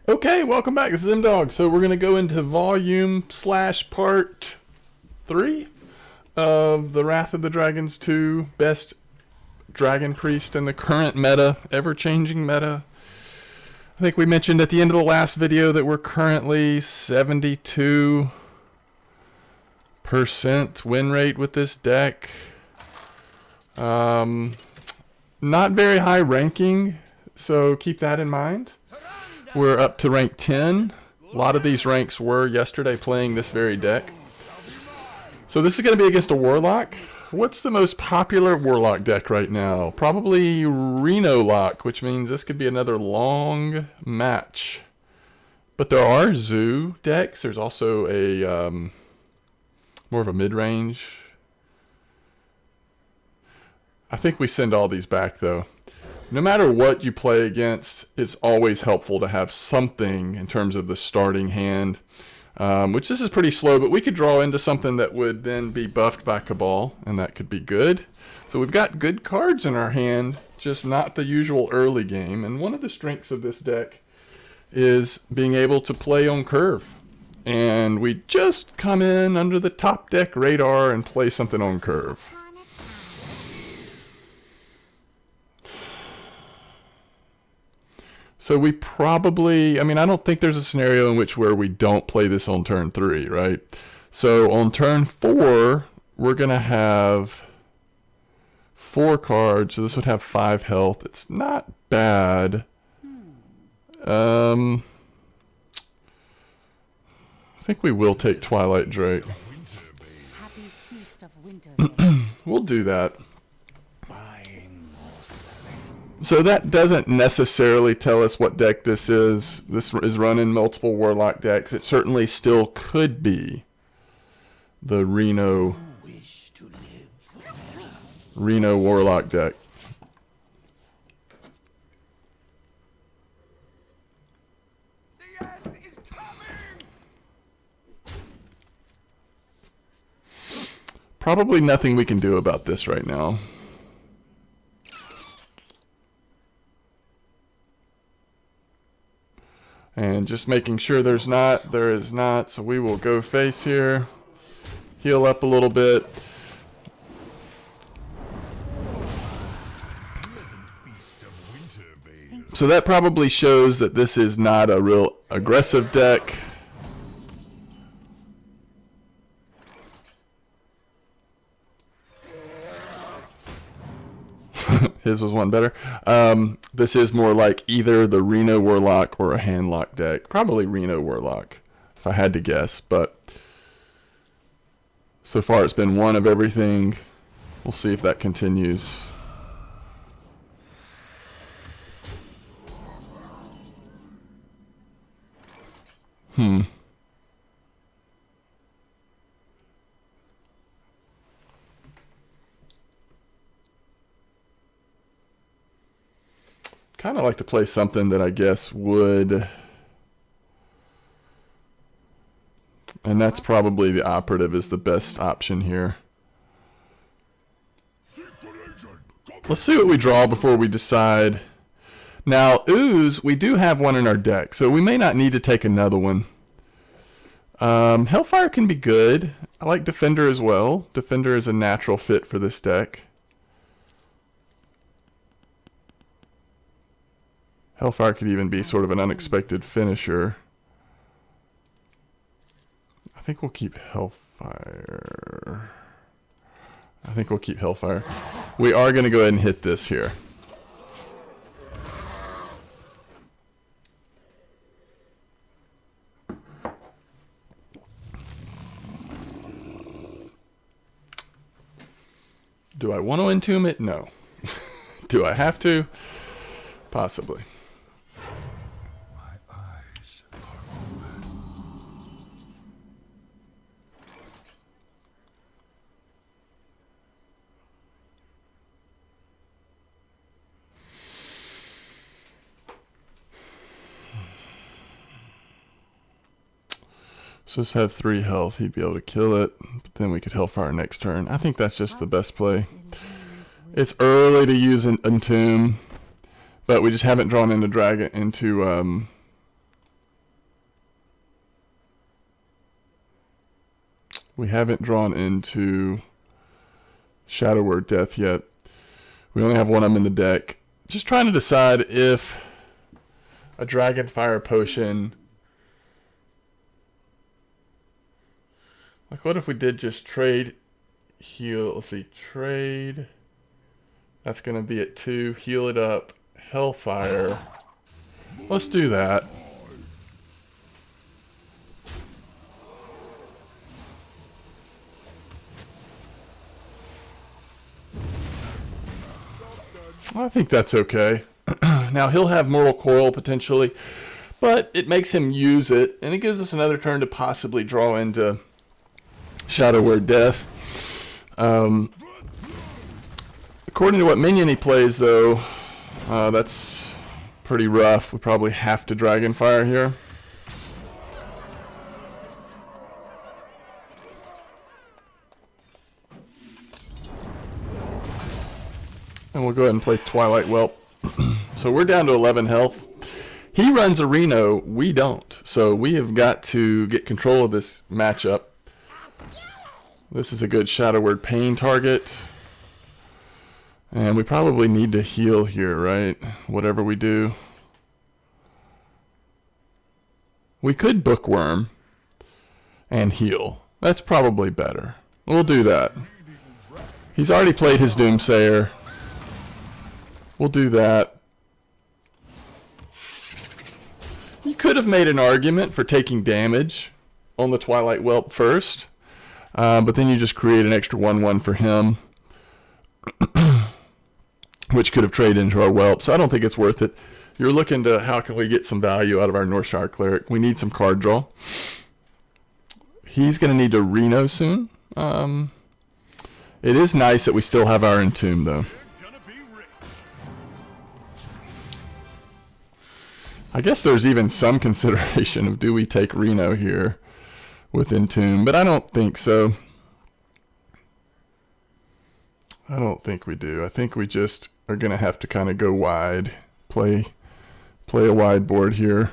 Okay, welcome back. This is M-Dog. So we're going to go into volume slash part 3 of the Wrath of the Dragons 2 best dragon priest in the current meta, ever-changing meta. I think we mentioned at the end of the last video that we're currently 72% win rate with this deck. Not very high ranking, so keep that in mind. We're up to rank 10. A lot of these ranks were yesterday playing this very deck. So this is going to be against a Warlock. What's the most popular Warlock deck right now? Probably Reno Lock, which means this could be another long match. But there are Zoo decks. There's also a more of a mid-range. I think we send all these back though. No matter what you play against, it's always helpful to have something in terms of the starting hand, which this is pretty slow, but we could draw into something that would then be buffed by Cabal, and that could be good. So we've got good cards in our hand, just not the usual early game, and one of the strengths of this deck is being able to play on curve. And we just come in under the top deck radar and play something on curve. So we probably, I don't think there's a scenario in which where we don't play this on turn 3, right? So on turn 4, we're going to have 4 cards. So this would have 5 health. It's not bad. I think we will take Twilight Drake. We'll do that. So that doesn't necessarily tell us what deck this is. This is running multiple Warlock decks. It certainly still could be the Reno Warlock deck. Probably nothing we can do about this right now. And just making sure there is not, so we will go face here, heal up a little bit. So that probably shows that this is not a real aggressive deck. His was one better. This is more like either the Reno Warlock or a Handlock deck. Probably Reno Warlock, if I had to guess. But so far it's been one of everything. We'll see if that continues. Kind of like to play something that I guess would, and that's probably the Operative is the best option here. Let's see what we draw before we decide. Now, Ooze, we do have one in our deck, so we may not need to take another one. Hellfire can be good. I like Defender as well. Defender is a natural fit for this deck. Hellfire could even be sort of an unexpected finisher. I think we'll keep Hellfire. We are going to go ahead and hit this here. Do I want to entomb it? No. Do I have to? Possibly. So just have 3 health. He'd be able to kill it, but then we could Hellfire next turn. I think that's just the best play. It's early to use an Entomb, but we just haven't drawn into We haven't drawn into Shadow Word Death yet. We only have one of them in the deck. Just trying to decide if a Dragonfire Potion... Like, what if we did just trade, heal? Let's see, trade. That's going to be at 2. Heal it up. Hellfire. Let's do that. I think that's okay. Now, he'll have Mortal Coil potentially, but it makes him use it, and it gives us another turn to possibly draw into Shadow Word Death. According to what minion he plays, though, that's pretty rough. We probably have to Dragonfire here. And we'll go ahead and play Twilight Whelp. So we're down to 11 health. He runs a Reno, we don't. So we have got to get control of this matchup. This is a good Shadow Word Pain target. And we probably need to heal here, right? Whatever we do. We could Bookworm and heal. That's probably better. We'll do that. He's already played his Doomsayer. We'll do that. You could have made an argument for taking damage on the Twilight Whelp first, but then you just create an extra 1/1 for him, which could have traded into our Whelp, so I don't think it's worth it. You're looking to how can we get some value out of our Northshire Cleric. We need some card draw. He's going to need to Reno soon. It is nice that we still have our Entomb, though. I guess there's even some consideration of do we take Reno here with Entomb, but I don't think so. I don't think we do. I think we just are going to have to kind of go wide, play a wide board here.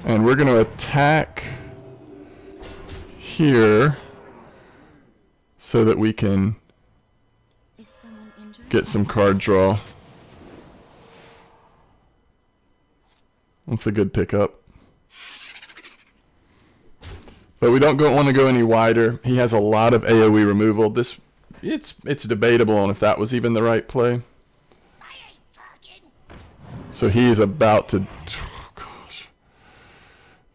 And we're going to attack here so that we can get some card draw. That's a good pickup. But we don't want to go any wider. He has a lot of AoE removal. It's debatable on if that was even the right play. So he is about to... Oh gosh.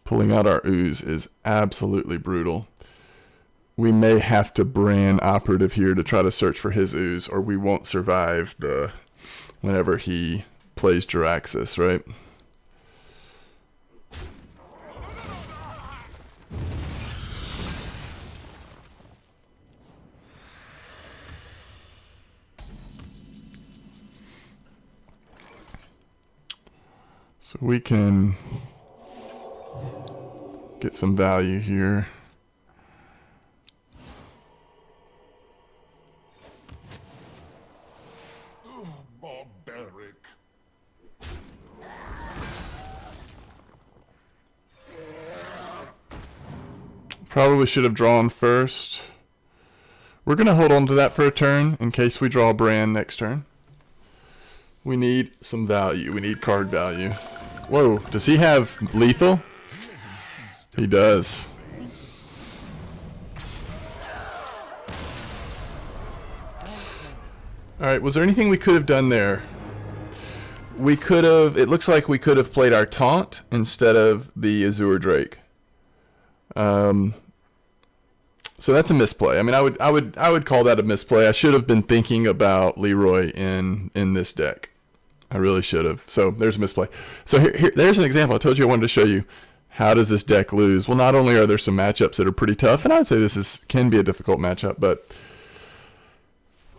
Pulling out our Ooze is absolutely brutal. We may have to Bran Operative here to try to search for his Ooze, or we won't survive whenever he plays Jaraxxus, right? So we can get some value here. Probably should have drawn first. We're going to hold on to that for a turn in case we draw Bran next turn. We need some value. We need card value. Whoa, does he have lethal? He does. Alright, was there anything we could have done there? We could have, it looks like we could have played our Taunt instead of the Azure Drake. So that's a misplay. I mean, I would call that a misplay. I should have been thinking about Leroy in this deck. I really should have. So there's a misplay. So there's an example. I told you I wanted to show you how does this deck lose. Well, not only are there some matchups that are pretty tough, and I would say this can be a difficult matchup, but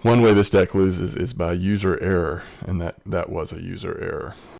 one way this deck loses is by user error, and that was a user error.